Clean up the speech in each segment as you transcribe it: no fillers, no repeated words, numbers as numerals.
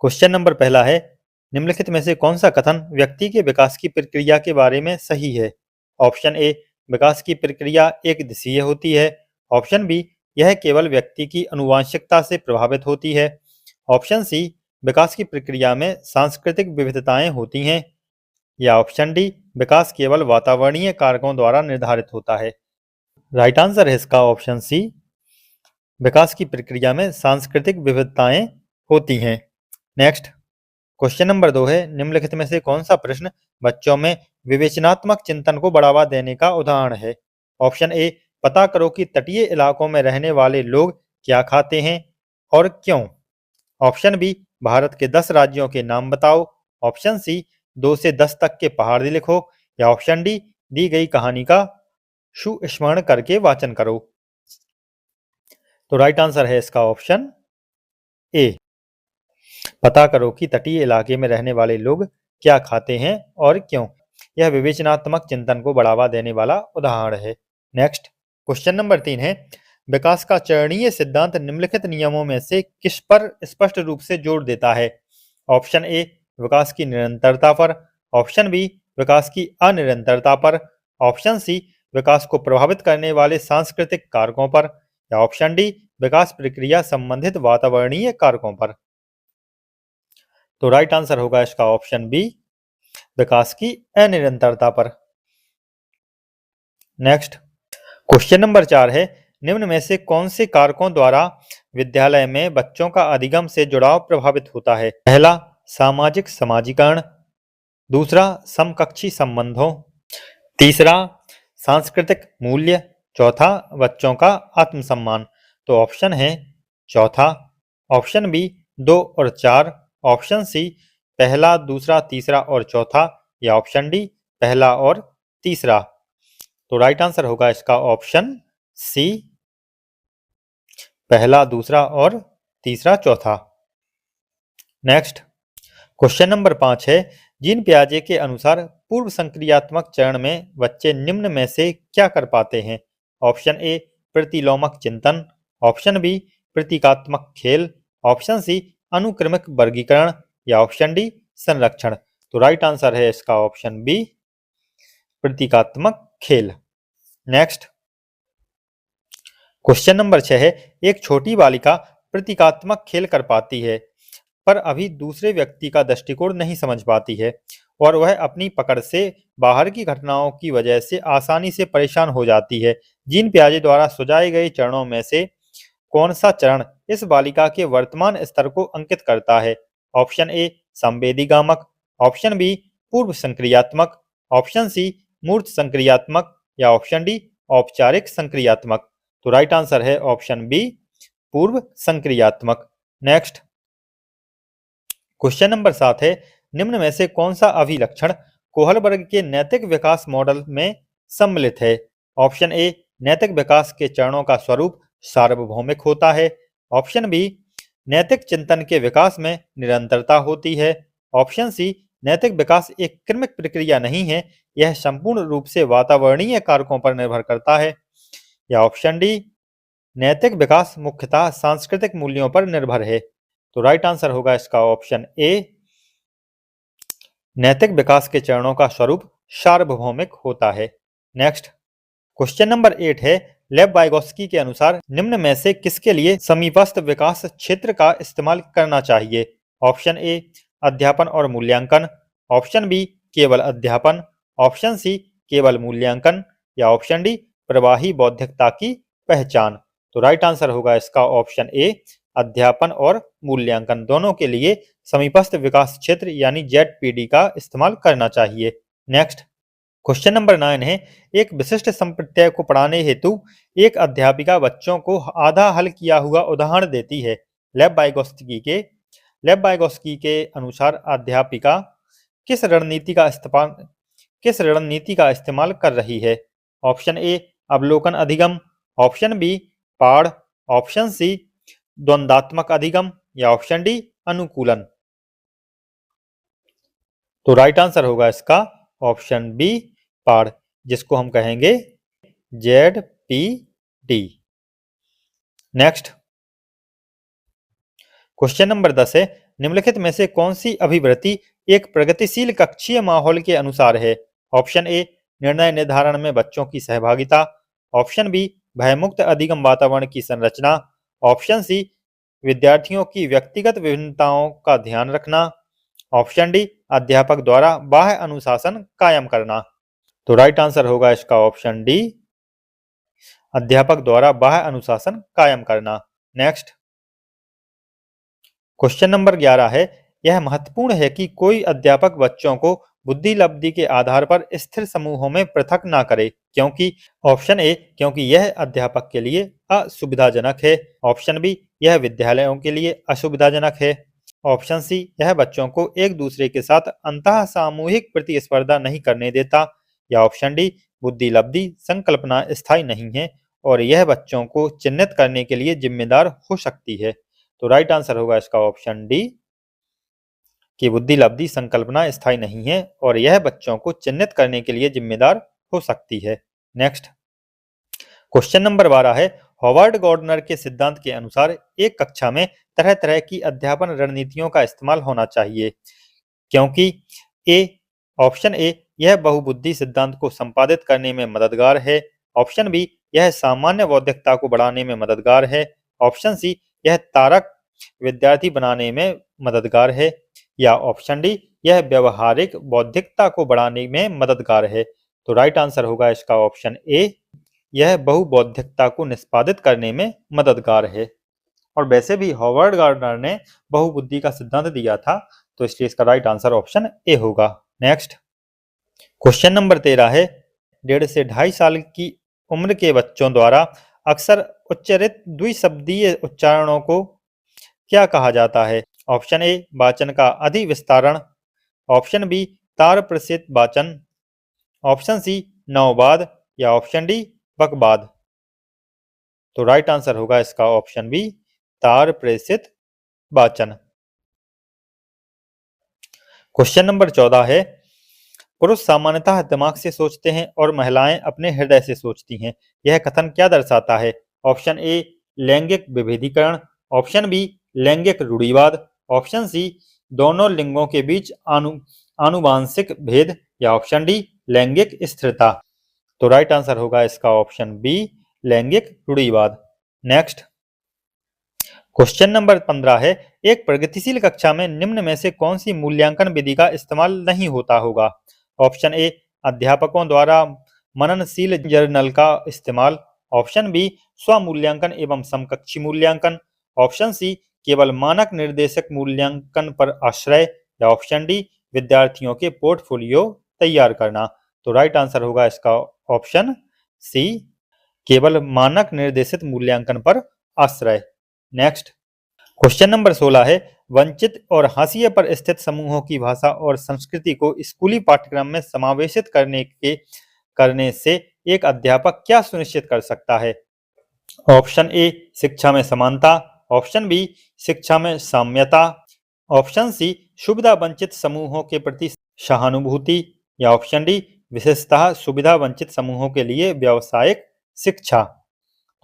Question number पहला है, निम्नलिखित में से कौन सा कथन व्यक्ति के विकास की प्रक्रिया के बारे में सही है? ऑप्शन ए, विकास की प्रक्रिया एक दिशीय होती है। ऑप्शन बी, यह केवल व्यक्ति की आनुवांशिकता से प्रभावित होती है। ऑप्शन सी, विकास की प्रक्रिया में सांस्कृतिक विविधताएं होती हैं। या ऑप्शन डी, विकास केवल वातावरणीय कारकों द्वारा निर्धारित होता है। राइट आंसर है इसका ऑप्शन सी, विकास की प्रक्रिया में सांस्कृतिक विविधताएं होती हैं। नेक्स्ट, क्वेश्चन नंबर 2 है, निम्नलिखित में से कौन सा प्रश्न बच्चों में विवेचनात्मक चिंतन को बढ़ावा देने का उदाहरण है? ऑप्शन ए, पता करो कि तटीय इलाकों में रहने वाले लोग क्या खाते हैं और क्यों। ऑप्शन बी, भारत के 10 राज्यों के नाम बताओ। ऑप्शन सी, 2 से 10 तक के पहाड़ लिखो। या ऑप्शन डी, दी गई कहानी का सुस्मरण करके वाचन करो। तो राइट आंसर है इसका ऑप्शन ए, पता करो कि तटीय इलाके में रहने वाले लोग क्या खाते हैं और क्यों। यह विवेचनात्मक चिंतन को बढ़ावा देने वाला उदाहरण है। नेक्स्ट, क्वेश्चन नंबर 3 है, विकास का चरणीय सिद्धांत निम्नलिखित नियमों में से किस पर स्पष्ट रूप से जोर देता है? ऑप्शन ए, विकास की निरंतरता पर। ऑप्शन बी, विकास की अनिरंतरता पर। ऑप्शन सी, विकास को प्रभावित करने वाले सांस्कृतिक कारकों पर। या ऑप्शन डी, विकास प्रक्रिया संबंधित वातावरणीय कारकों पर। तो राइट आंसर होगा इसका ऑप्शन बी, विकास की अनिरंतरता पर। नेक्स्ट, क्वेश्चन नंबर 4 है, निम्न में से कौन से कारकों द्वारा विद्यालय में बच्चों का अधिगम से जुड़ाव प्रभावित होता है? पहला, सामाजिक समाजीकरण। दूसरा, समकक्षी संबंधों। तीसरा, सांस्कृतिक मूल्य। चौथा, बच्चों का आत्मसम्मान। तो ऑप्शन है चौथा। ऑप्शन बी, 2 और 4। ऑप्शन सी, पहला, दूसरा, तीसरा और चौथा। या ऑप्शन डी, पहला और तीसरा। तो राइट आंसर होगा इसका ऑप्शन सी, पहला, दूसरा और तीसरा, चौथा। नेक्स्ट, क्वेश्चन नंबर 5 है, जीन पियाजे के अनुसार पूर्व संक्रियात्मक चरण में बच्चे निम्न में से क्या कर पाते हैं? ऑप्शन ए, प्रतिलोमक चिंतन। ऑप्शन बी, प्रतीकात्मक खेल। ऑप्शन सी, अनुक्रमिक वर्गीकरण। या ऑप्शन डी, संरक्षण। तो राइट आंसर है इसका ऑप्शन बी, प्रतीकात्मक खेल। नेक्स्ट, क्वेश्चन नंबर 6 है, एक छोटी बालिका प्रतीकात्मक खेल कर पाती है पर अभी दूसरे व्यक्ति का दृष्टिकोण नहीं समझ पाती है और वह अपनी पकड़ से बाहर की घटनाओं की वजह से आसानी से परेशान हो जाती है। जीन पियाजे द्वारा सुझाए गए चरणों में से कौन सा चरण इस बालिका के वर्तमान स्तर को अंकित करता है? ऑप्शन ए, संवेदीगामक। ऑप्शन बी, पूर्व संक्रियात्मक। ऑप्शन सी, मूर्त संक्रियात्मक। या ऑप्शन डी, औपचारिक संक्रियात्मक। तो राइट आंसर है ऑप्शन बी, पूर्व संक्रियात्मक। नेक्स्ट, क्वेश्चन नंबर 7 है, निम्न में से कौन सा अभिलक्षण कोहलबर्ग के नैतिक विकास मॉडल में सम्मिलित है? ऑप्शन ए, नैतिक विकास के चरणों का स्वरूप सार्वभौमिक होता है। ऑप्शन बी, नैतिक चिंतन के विकास में निरंतरता होती है। ऑप्शन सी, नैतिक विकास एक क्रमिक प्रक्रिया नहीं है, यह संपूर्ण रूप से वातावरणीय कारकों पर निर्भर करता है। या ऑप्शन डी, नैतिक विकास मुख्यतः सांस्कृतिक मूल्यों पर निर्भर है। तो राइट आंसर होगा इसका ऑप्शन ए, नैतिक विकास के चरणों का स्वरूप सार्वभौमिक होता है। नेक्स्ट, क्वेश्चन नंबर 8 है, लेव वाइगोत्स्की के अनुसार निम्न में से किसके लिए समीपस्थ विकास क्षेत्र का इस्तेमाल करना चाहिए? ऑप्शन ए, अध्यापन और मूल्यांकन। ऑप्शन बी, केवल अध्यापन। ऑप्शन सी, केवल मूल्यांकन। या ऑप्शन डी, प्रवाही बौद्धिकता की पहचान। तो राइट आंसर होगा इसका ऑप्शन ए, अध्यापन और मूल्यांकन दोनों के लिए समीपस्थ विकास क्षेत्र यानी जेडपीडी का इस्तेमाल करना चाहिए। नेक्स्ट, क्वेश्चन नंबर 9 है, एक विशिष्ट संप्रत्यय को पढ़ाने हेतु एक अध्यापिका बच्चों को आधा हल किया हुआ उदाहरण देती है। लेव वाइगोत्स्की के अनुसार अध्यापिका किस रणनीति का इस्तेमाल कर रही है? ऑप्शन ए, अवलोकन अधिगम। ऑप्शन बी, पाढ़। ऑप्शन सी, द्वंद्वात्मक अधिगम। या ऑप्शन डी, अनुकूलन। तो राइट आंसर होगा इसका ऑप्शन बी, पाढ़, जिसको हम कहेंगे जेडपीडी। नेक्स्ट, क्वेश्चन नंबर 10 है, निम्नलिखित में से कौन सी अभिवृत्ति एक प्रगतिशील कक्षीय माहौल के अनुसार है? ऑप्शन ए, निर्णय निर्धारण में बच्चों की सहभागिता। ऑप्शन बी, भयमुक्त अधिगम वातावरण की संरचना। ऑप्शन सी, विद्यार्थियों की व्यक्तिगत विभिन्नताओं का ध्यान रखना। ऑप्शन डी, अध्यापक द्वारा बाह्य अनुशासन कायम करना। तो राइट आंसर होगा इसका ऑप्शन डी, अध्यापक द्वारा बाह्य अनुशासन कायम करना। नेक्स्ट क्वेश्चन नंबर 11 है, यह महत्वपूर्ण है कि कोई अध्यापक बच्चों को बुद्धि लब्धि के आधार पर स्थिर समूहों में पृथक ना करे, क्योंकि ऑप्शन ए, क्योंकि यह अध्यापक के लिए असुविधाजनक है। ऑप्शन बी, यह विद्यालयों के लिए असुविधाजनक है। ऑप्शन सी, यह बच्चों को एक दूसरे के साथ अंतः सामूहिक प्रतिस्पर्धा नहीं करने देता। या ऑप्शन डी, बुद्धि लब्धि संकल्पना स्थायी नहीं है और यह बच्चों को चिन्हित करने के लिए जिम्मेदार हो सकती है। तो राइट आंसर होगा इसका ऑप्शन डी, कि बुद्धि लब्धि संकल्पना स्थायी नहीं है और यह बच्चों को चिन्हित करने के लिए जिम्मेदार हो सकती है। नेक्स्ट क्वेश्चन नंबर 12 है, हॉवर्ड गार्डनर के सिद्धांत के अनुसार एक कक्षा में तरह तरह की अध्यापन रणनीतियों का इस्तेमाल होना चाहिए, क्योंकि ए, ऑप्शन ए, यह बहुबुद्धि सिद्धांत को संपादित करने में मददगार है। ऑप्शन बी, यह सामान्य बौद्धिकता को बढ़ाने में मददगार है। ऑप्शन सी, यह तारक विद्यार्थी बनाने में मददगार है। या ऑप्शन डी, यह व्यवहारिक बौद्धिकता को बढ़ाने में मददगार है। तो राइट आंसर होगा इसका ऑप्शन ए, यह बहुबौद्धिकता को निष्पादित करने में मददगार है। और वैसे भी हॉवर्ड गार्डनर ने बहुबुद्धि का सिद्धांत दिया था, तो इसलिए इसका राइट आंसर ऑप्शन ए होगा। नेक्स्ट क्वेश्चन नंबर 13 है, 1.5 से 2.5 साल की उम्र के बच्चों द्वारा अक्सर उच्चारित द्विशब्दीय उच्चारणों को क्या कहा जाता है? ऑप्शन ए, वाचन का अधिविस्तारण। ऑप्शन बी, तार प्रसिद्ध वाचन। ऑप्शन सी, नववाद। या ऑप्शन डी, बकवाद। तो राइट आंसर होगा इसका ऑप्शन बी, तार प्रेषित वाचन। क्वेश्चन नंबर 14 है, पुरुष सामान्यतः दिमाग से सोचते हैं और महिलाएं अपने हृदय से सोचती हैं, यह कथन क्या दर्शाता है? ऑप्शन ए, लैंगिक विभेदीकरण। ऑप्शन बी, लैंगिक रूढ़िवाद। ऑप्शन सी, दोनों लिंगों के बीच आनुवांशिक भेद। या ऑप्शन डी, लैंगिक स्थिरता। तो राइट आंसर होगा इसका ऑप्शन बी, लैंगिक रूढ़िवाद। नेक्स्ट क्वेश्चन नंबर 15 है, एक प्रगतिशील कक्षा में निम्न में से कौन सी मूल्यांकन विधि का इस्तेमाल नहीं होता होगा? ऑप्शन ए, अध्यापकों द्वारा मननशील जर्नल का इस्तेमाल। ऑप्शन बी, स्वमूल्यांकन एवं समकक्षी मूल्यांकन। ऑप्शन सी, केवल मानक निर्देशक मूल्यांकन पर आश्रय। या ऑप्शन डी, विद्यार्थियों के पोर्टफोलियो तैयार करना। तो राइट आंसर होगा इसका ऑप्शन सी, केवल मानक निर्देशित मूल्यांकन पर आश्रय। नेक्स्ट क्वेश्चन नंबर 16 है, वंचित और हाशिए पर स्थित समूहों की भाषा और संस्कृति को स्कूली पाठ्यक्रम में समावेशित करने से एक अध्यापक क्या सुनिश्चित कर सकता है? ऑप्शन ए, शिक्षा में समानता। ऑप्शन बी, शिक्षा में साम्यता। ऑप्शन सी, सुविधा वंचित समूहों के प्रति सहानुभूति। या ऑप्शन डी, विशेषतः सुविधा वंचित समूहों के लिए व्यावसायिक शिक्षा।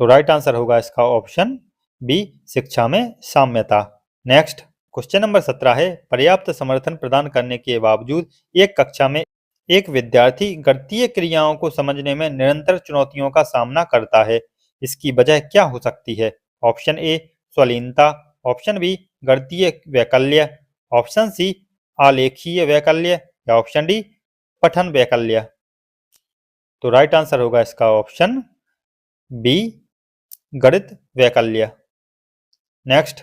तो राइट आंसर होगा इसका ऑप्शन बी, शिक्षा में साम्यता। नेक्स्ट क्वेश्चन नंबर 17 है, पर्याप्त समर्थन प्रदान करने के बावजूद एक कक्षा में एक विद्यार्थी गणितीय क्रियाओं को समझने में निरंतर चुनौतियों का सामना करता है, इसकी वजह क्या हो सकती है? ऑप्शन ए, स्वलीनता। ऑप्शन बी, गणितीय वैकल्य। Option C, आलेखीय वैकल्य। या ऑप्शन डी, पठन वैकल्य। तो राइट आंसर होगा इसका ऑप्शन बी, गणित वैकल्य। नेक्स्ट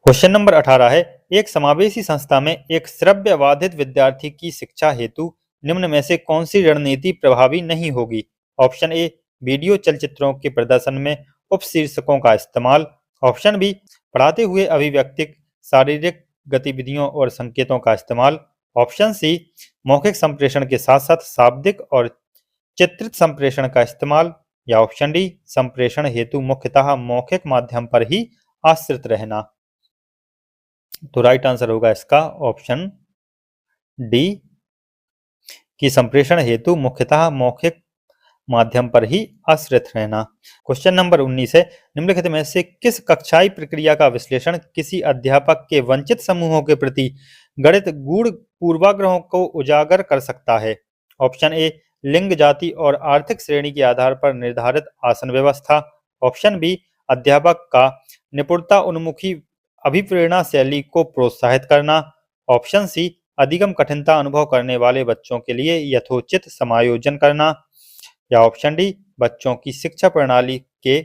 क्वेश्चन नंबर 18 है, एक समावेशी संस्था में एक श्रव्य बाधित विद्यार्थी की शिक्षा हेतु निम्न में से कौन सी रणनीति प्रभावी नहीं होगी? ऑप्शन ए, वीडियो चलचित्रों के प्रदर्शन में उपशीर्षकों का इस्तेमाल। ऑप्शन बी, पढ़ाते हुए अभिव्यक्तिक शारीरिक गतिविधियों और संकेतों का इस्तेमाल। ऑप्शन सी, मौखिक संप्रेषण के साथ साथ शाब्दिक और चित्रित संप्रेषण का इस्तेमाल। या ऑप्शन डी, संप्रेषण हेतु मुख्यतः मौखिक माध्यम पर ही आश्रित रहना। तो राइट आंसर होगा इसका ऑप्शन डी, कि संप्रेषण हेतु मुख्यतः मौखिक माध्यम पर ही आश्रित रहना। क्वेश्चन नंबर 19 है, निम्नलिखित में से किस कक्षाई प्रक्रिया का विश्लेषण किसी अध्यापक के वंचित समूहों के प्रति गणित गूढ़ पूर्वाग्रहों को उजागर कर सकता है? ऑप्शन ए, लिंग, जाति और आर्थिक श्रेणी के आधार पर निर्धारित आसन व्यवस्था। ऑप्शन बी, अध्यापक का निपुणता उन्मुखी अभिप्रेरणा शैली को प्रोत्साहित करना। ऑप्शन सी, अधिगम कठिनता अनुभव करने वाले बच्चों के लिए यथोचित समायोजन करना। या ऑप्शन डी, बच्चों की शिक्षा प्रणाली के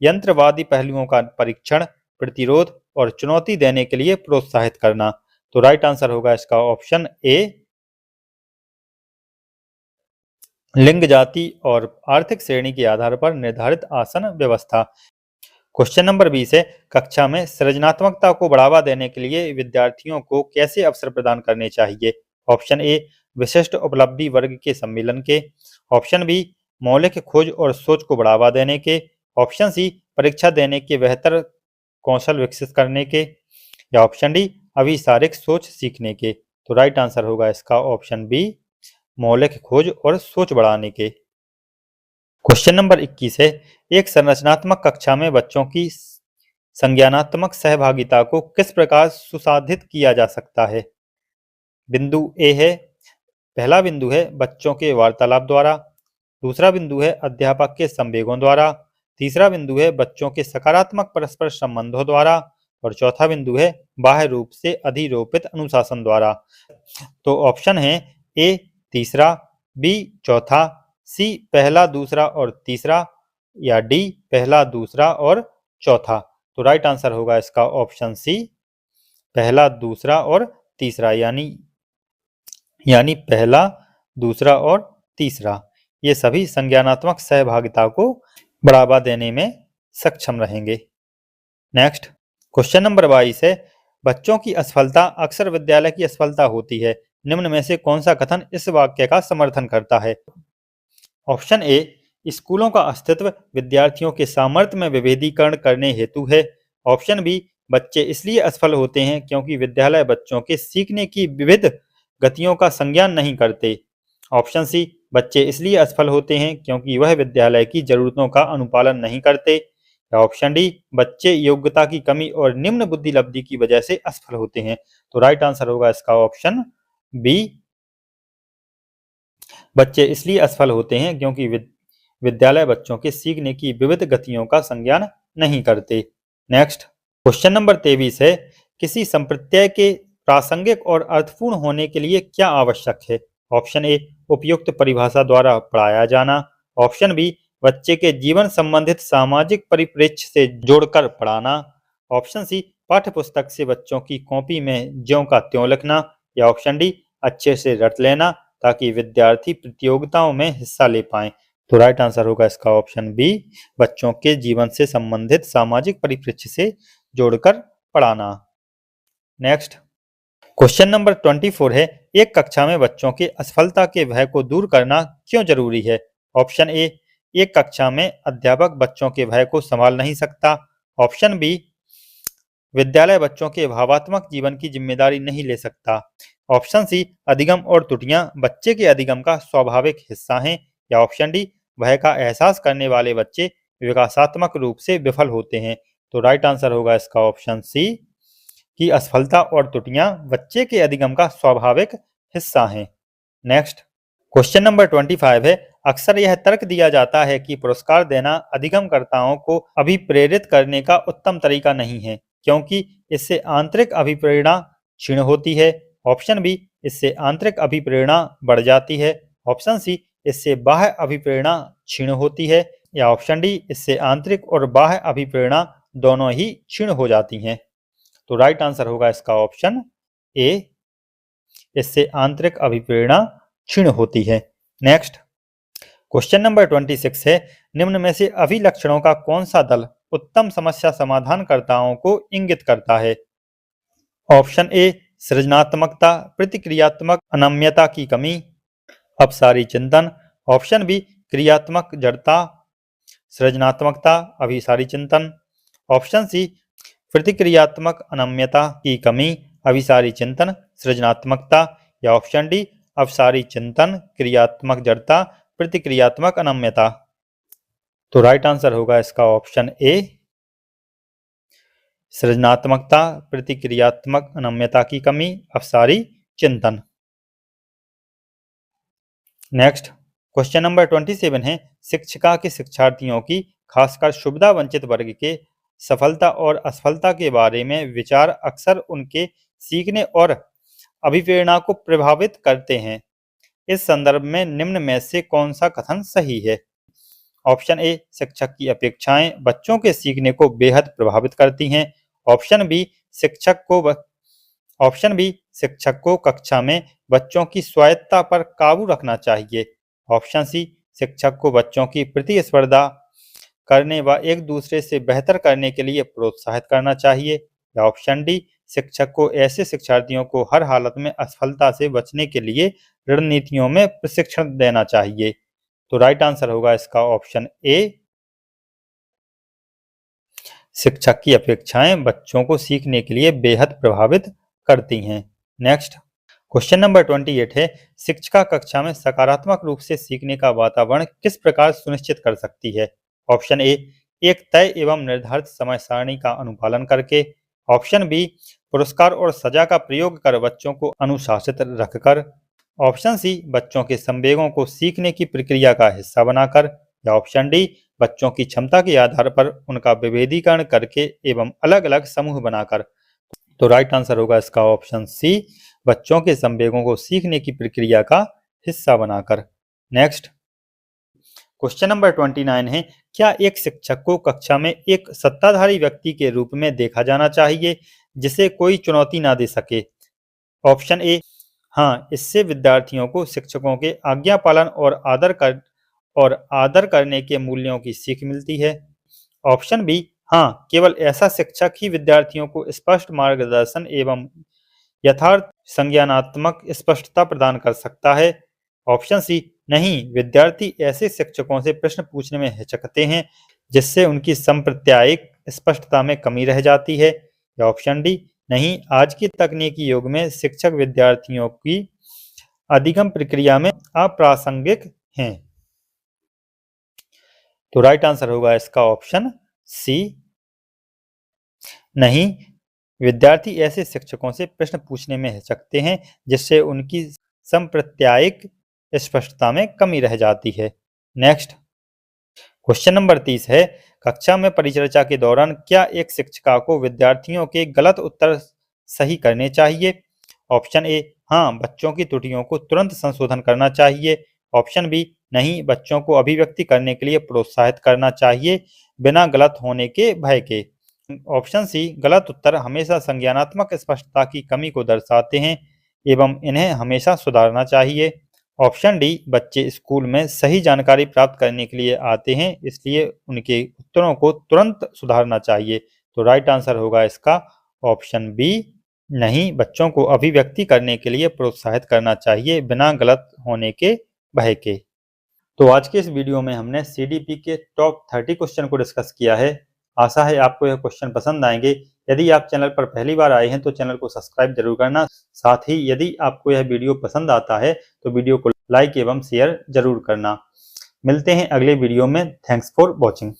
यंत्रवादी पहलुओं का परीक्षण, प्रतिरोध और चुनौती देने के लिए प्रोत्साहित करना। तो राइट आंसर होगा इसका ऑप्शन ए, लिंग, जाति और आर्थिक श्रेणी के आधार पर निर्धारित आसन व्यवस्था। क्वेश्चन नंबर 20 है, कक्षा में सृजनात्मकता को बढ़ावा देने के लिए विद्यार्थियों को कैसे अवसर प्रदान करने चाहिए? ऑप्शन ए, विशिष्ट उपलब्धि वर्ग के सम्मेलन के। ऑप्शन बी, मौलिक खोज और सोच को बढ़ावा देने के। ऑप्शन सी, परीक्षा देने के बेहतर कौशल विकसित करने के। या ऑप्शन डी, अभिसारिक सोच सीखने के। तो राइट आंसर होगा इसका ऑप्शन बी, मौलिक खोज और सोच बढ़ाने के। क्वेश्चन नंबर 21 है, एक संरचनात्मक कक्षा में बच्चों की संज्ञानात्मक सहभागिता को किस प्रकार सुसाधित किया जा सकता है? बिंदु ए है, पहला बिंदु है बच्चों के वार्तालाप द्वारा। दूसरा बिंदु है अध्यापक के संवेगों द्वारा। तीसरा बिंदु है बच्चों के सकारात्मक परस्पर संबंधों द्वारा। और चौथा बिंदु है बाह्य रूप से अधिरोपित अनुशासन द्वारा। तो ऑप्शन है ए तीसरा, बी चौथा, सी पहला, दूसरा और तीसरा, या डी पहला, दूसरा और चौथा। तो राइट आंसर होगा इसका ऑप्शन सी, पहला, दूसरा और तीसरा, यानी पहला, दूसरा और तीसरा, ये सभी संज्ञानात्मक सहभागिता को बढ़ावा देने में सक्षम रहेंगे। नेक्स्ट क्वेश्चन नंबर 22 है, बच्चों की असफलता अक्सर विद्यालय की असफलता होती है। निम्न में से कौन सा कथन इस वाक्य का समर्थन करता है? ऑप्शन ए, स्कूलों का अस्तित्व विद्यार्थियों के सामर्थ्य में विभेदीकरण करने हेतु है। ऑप्शन बी, बच्चे इसलिए असफल होते हैं क्योंकि विद्यालय बच्चों के सीखने की विविध गतियों का संज्ञान नहीं करते। ऑप्शन सी, बच्चे इसलिए असफल होते हैं क्योंकि वह विद्यालय की जरूरतों का अनुपालन नहीं करते। या ऑप्शन डी, बच्चे योग्यता की कमी और निम्न बुद्धि लब्धि की वजह से असफल होते हैं। तो राइट आंसर होगा इसका ऑप्शन बी, बच्चे इसलिए असफल होते हैं क्योंकि विद्यालय बच्चों के सीखने की विविध गतियों का संज्ञान नहीं करते। नेक्स्ट क्वेश्चन नंबर 23 है, किसी संप्रत्यय के प्रासंगिक और अर्थपूर्ण होने के लिए क्या आवश्यक है? ऑप्शन ए, उपयुक्त परिभाषा द्वारा पढ़ाया जाना। ऑप्शन बी, बच्चे के जीवन संबंधित सामाजिक परिप्रेक्ष्य से जोड़कर पढ़ाना। ऑप्शन सी, पाठ्य पुस्तक से बच्चों की कॉपी में ज्यों का त्यों लिखना। या ऑप्शन डी, अच्छे से रट लेना ताकि विद्यार्थी प्रतियोगिताओं में हिस्सा ले पाएं। तो राइट आंसर होगा इसका ऑप्शन बी, बच्चों के जीवन से संबंधित सामाजिक परिप्रेक्ष्य से जोड़कर पढ़ाना। नेक्स्ट क्वेश्चन नंबर 24 है, एक कक्षा में बच्चों के असफलता के भय को दूर करना क्यों जरूरी है? ऑप्शन ए, एक कक्षा में अध्यापक बच्चों के भय को संभाल नहीं सकता। ऑप्शन बी, विद्यालय बच्चों के भावात्मक जीवन की जिम्मेदारी नहीं ले सकता। ऑप्शन सी, अधिगम और त्रुटियां बच्चे के अधिगम का स्वाभाविक हिस्सा हैं। या ऑप्शन डी, भय का एहसास करने वाले बच्चे विकासात्मक रूप से विफल होते हैं। तो राइट आंसर होगा इसका ऑप्शन सी, कि असफलता और त्रुटियां बच्चे के अधिगम का स्वाभाविक हिस्सा हैं। नेक्स्ट क्वेश्चन नंबर 25 है, अक्सर यह तर्क दिया जाता है कि पुरस्कार देना अधिगमकर्ताओं को अभिप्रेरित करने का उत्तम तरीका नहीं है क्योंकि इससे आंतरिक अभिप्रेरणा क्षीण होती है। ऑप्शन बी, इससे आंतरिक अभिप्रेरणा बढ़ जाती है। ऑप्शन सी, इससे बाह्य अभिप्रेरणा क्षीण होती है। या ऑप्शन डी, इससे आंतरिक और बाह्य अभिप्रेरणा दोनों ही क्षीण हो जाती हैं। तो राइट आंसर होगा इसका ऑप्शन ए, इससे आंतरिक अभिप्रेरणा क्षीण होती है। नेक्स्ट क्वेश्चन नंबर 26 है, निम्न में से अभिलक्षणों का कौन सा दल उत्तम समस्या समाधानकर्ताओं को इंगित करता है? ऑप्शन ए, सृजनात्मकता, प्रतिक्रियात्मक अनम्यता की कमी, अपसारी चिंतन। ऑप्शन बी, क्रियात्मक जड़ता, सृजनात्मकता, अभिसारी चिंतन। ऑप्शन सी, प्रतिक्रियात्मक अनम्यता की कमी, अभिसारी चिंतन, सृजनात्मकता। या ऑप्शन डी, अपसारी चिंतन, क्रियात्मक जड़ता, प्रतिक्रियात्मक अनम्यता। तो राइट आंसर होगा इसका ऑप्शन ए, सृजनात्मकता, प्रतिक्रियात्मक अनम्यता की कमी, अपसारी चिंतन। नेक्स्ट क्वेश्चन नंबर 27 है, शिक्षिका के शिक्षार्थियों की खासकर सुविधा वंचित वर्ग के सफलता और असफलता के बारे में विचार अक्सर उनके सीखने और अभिप्रेरणा को प्रभावित करते हैं। इस संदर्भ में निम्न में से कौन सा कथन सही है? ऑप्शन ए, शिक्षक की अपेक्षाएं बच्चों के सीखने को बेहद प्रभावित करती हैं। ऑप्शन बी, शिक्षक को कक्षा में बच्चों की स्वायत्तता पर काबू रखना चाहिए। ऑप्शन सी, शिक्षक को बच्चों की प्रतिस्पर्धा करने व एक दूसरे से बेहतर करने के लिए प्रोत्साहित करना चाहिए। या ऑप्शन डी, शिक्षक को ऐसे शिक्षार्थियों को हर हालत में असफलता से बचने के लिए रणनीतियों में प्रशिक्षण देना चाहिए। तो राइट आंसर होगा इसका ऑप्शन ए, शिक्षक की अपेक्षाएं बच्चों को सीखने के लिए बेहद प्रभावित करती हैं। नेक्स्ट क्वेश्चन नंबर 28 है, शिक्षिका कक्षा में सकारात्मक रूप से सीखने का वातावरण किस प्रकार सुनिश्चित कर सकती है? ऑप्शन ए, एक तय एवं निर्धारित समय सारणी का अनुपालन करके। ऑप्शन बी, पुरस्कार और सजा का प्रयोग कर बच्चों को अनुशासित रखकर। ऑप्शन सी, बच्चों के संवेगों को सीखने की प्रक्रिया का हिस्सा बनाकर। या ऑप्शन डी, बच्चों की क्षमता के आधार पर उनका विभेदीकरण करके एवं अलग अलग समूह बनाकर। तो राइट आंसर होगा इसका ऑप्शन सी, बच्चों के संवेगों को सीखने की प्रक्रिया का हिस्सा बनाकर। नेक्स्ट क्वेश्चन नंबर 29 है, क्या एक शिक्षक को कक्षा में एक सत्ताधारी व्यक्ति के रूप में देखा जाना चाहिए जिसे कोई चुनौती ना दे सके? ऑप्शन ए, हाँ, इससे विद्यार्थियों को शिक्षकों के आज्ञा पालन और आदर करने के मूल्यों की सीख मिलती है। ऑप्शन बी, हाँ, केवल ऐसा शिक्षक ही विद्यार्थियों को स्पष्ट मार्गदर्शन एवं यथार्थ संज्ञानात्मक स्पष्टता प्रदान कर सकता है। ऑप्शन सी, नहीं, विद्यार्थी ऐसे शिक्षकों से प्रश्न पूछने में हिचकते हैं जिससे उनकी सांप्रदायिक स्पष्टता में कमी रह जाती है। या ऑप्शन डी, नहीं, आज की तकनीकी युग में शिक्षक विद्यार्थियों की अधिगम प्रक्रिया में अप्रासंगिक हैं। तो राइट आंसर होगा इसका ऑप्शन सी, नहीं, विद्यार्थी ऐसे शिक्षकों से प्रश्न पूछने में हिचकते हैं जिससे उनकी सांप्रदायिक स्पष्टता में कमी रह जाती है। नेक्स्ट क्वेश्चन नंबर 30 है, कक्षा में परिचर्चा के दौरान क्या एक शिक्षिका को विद्यार्थियों के गलत उत्तर सही करने चाहिए? ऑप्शन ए, हाँ, बच्चों की त्रुटियों को तुरंत संशोधन करना चाहिए। ऑप्शन बी, नहीं, बच्चों को अभिव्यक्ति करने के लिए प्रोत्साहित करना चाहिए बिना गलत होने के भय के। ऑप्शन सी, गलत उत्तर हमेशा संज्ञानात्मक स्पष्टता की कमी को दर्शाते हैं एवं इन्हें हमेशा सुधारना चाहिए। ऑप्शन डी, बच्चे स्कूल में सही जानकारी प्राप्त करने के लिए आते हैं इसलिए उनके उत्तरों को तुरंत सुधारना चाहिए। तो राइट आंसर होगा इसका ऑप्शन बी, नहीं, बच्चों को अभिव्यक्ति करने के लिए प्रोत्साहित करना चाहिए बिना गलत होने के भय के। तो आज के इस वीडियो में हमने सीडीपी के टॉप 30 क्वेश्चन को डिस्कस किया है। आशा है आपको यह क्वेश्चन पसंद आएंगे। यदि आप चैनल पर पहली बार आए हैं तो चैनल को सब्सक्राइब जरूर करना। साथ ही यदि आपको यह वीडियो पसंद आता है तो वीडियो को लाइक एवं शेयर जरूर करना। मिलते हैं अगले वीडियो में। Thanks for watching.